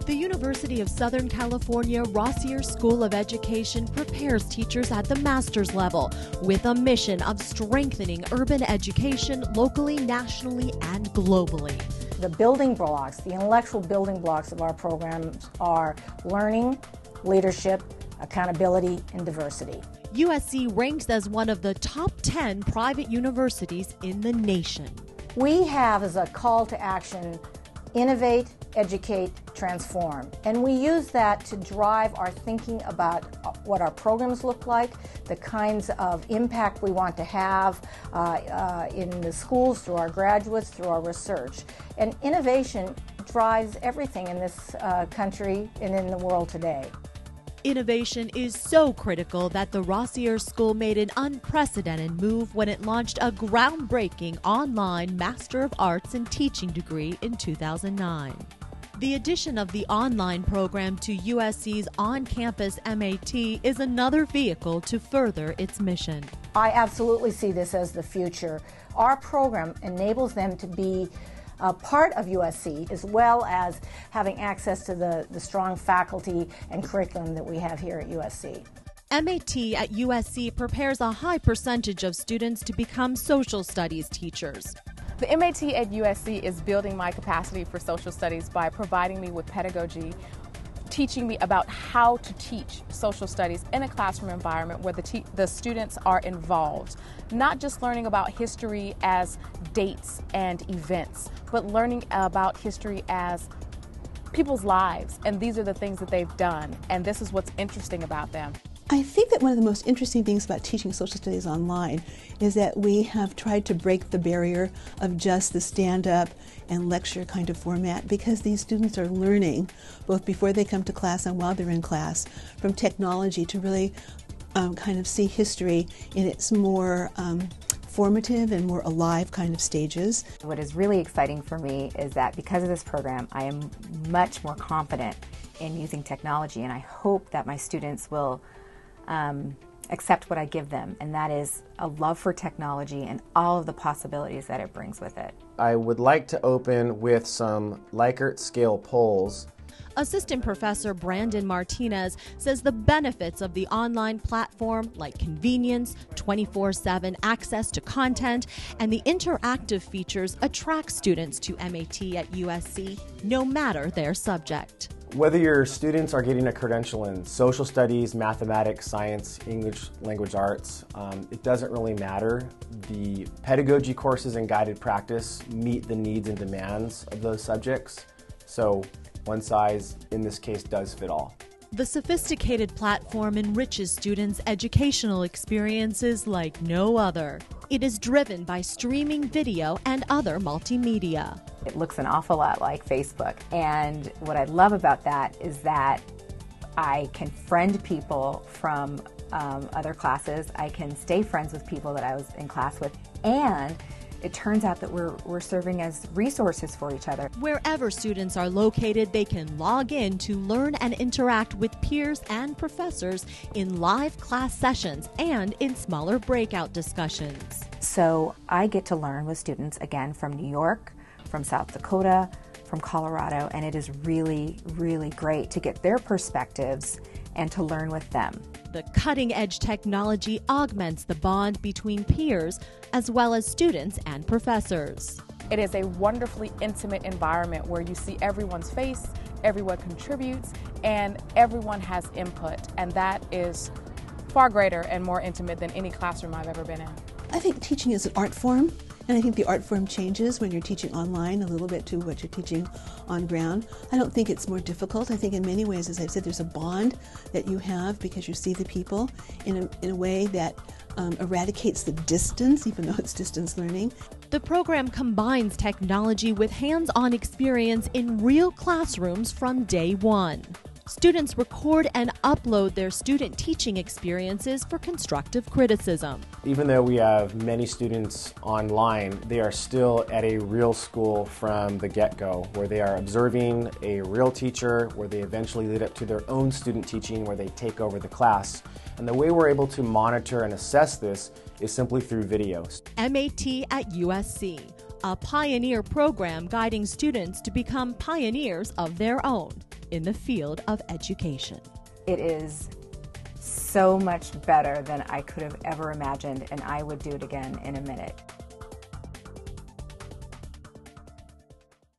The University of Southern California Rossier School of Education prepares teachers at the master's level with a mission of strengthening urban education locally, nationally, and globally. The building blocks, the intellectual building blocks of our programs are learning, leadership, accountability, and diversity. USC ranks as one of the top 10 private universities in the nation. We have as a call to action, innovate, educate, transform. And we use that to drive our thinking about what our programs look like, the kinds of impact we want to have in the schools, through our graduates, through our research. And innovation drives everything in this country and in the world today. Innovation is so critical that the Rossier School made an unprecedented move when it launched a groundbreaking online Master of Arts in Teaching degree in 2009. The addition of the online program to USC's on-campus MAT is another vehicle to further its mission. I absolutely see this as the future. Our program enables them to be a part of USC, as well as having access to the strong faculty and curriculum that we have here at USC. MAT at USC prepares a high percentage of students to become social studies teachers. The MAT at USC is building my capacity for social studies by providing me with pedagogy, teaching me about how to teach social studies in a classroom environment where the students are involved. Not just learning about history as dates and events, but learning about history as people's lives, and these are the things that they've done, and this is what's interesting about them. I think that one of the most interesting things about teaching social studies online is that we have tried to break the barrier of just the stand-up and lecture kind of format, because these students are learning, both before they come to class and while they're in class, from technology to really kind of see history in its more formative and more alive kind of stages. What is really exciting for me is that because of this program, I am much more confident in using technology, and I hope that my students will accept what I give them, and that is a love for technology and all of the possibilities that it brings with it. I would like to open with some Likert scale polls. Assistant Professor Brandon Martinez says the benefits of the online platform, like convenience, 24/7 access to content, and the interactive features attract students to MAT at USC, no matter their subject. Whether your students are getting a credential in social studies, mathematics, science, English language arts, it doesn't really matter. The pedagogy courses and guided practice meet the needs and demands of those subjects. So one size, in this case, does fit all. The sophisticated platform enriches students' educational experiences like no other. It is driven by streaming video and other multimedia. It looks an awful lot like Facebook, and what I love about that is that I can friend people from other classes. I can stay friends with people that I was in class with, and it turns out that we're serving as resources for each other. Wherever students are located, they can log in to learn and interact with peers and professors in live class sessions and in smaller breakout discussions. So I get to learn with students, again, from New York, from South Dakota, from Colorado, and it is really, really great to get their perspectives and to learn with them. The cutting-edge technology augments the bond between peers as well as students and professors. It is a wonderfully intimate environment where you see everyone's face, everyone contributes, and everyone has input, and that is far greater and more intimate than any classroom I've ever been in. I think teaching is an art form, and I think the art form changes when you're teaching online a little bit to what you're teaching on ground. I don't think it's more difficult. I think in many ways, as I've said, there's a bond that you have because you see the people in a way that eradicates the distance, even though it's distance learning. The program combines technology with hands-on experience in real classrooms from day one. Students record and upload their student teaching experiences for constructive criticism. Even though we have many students online, they are still at a real school from the get-go, where they are observing a real teacher, where they eventually lead up to their own student teaching, where they take over the class. And the way we're able to monitor and assess this is simply through videos. MAT at USC, a pioneer program guiding students to become pioneers of their own in the field of education. It is so much better than I could have ever imagined, and I would do it again in a minute.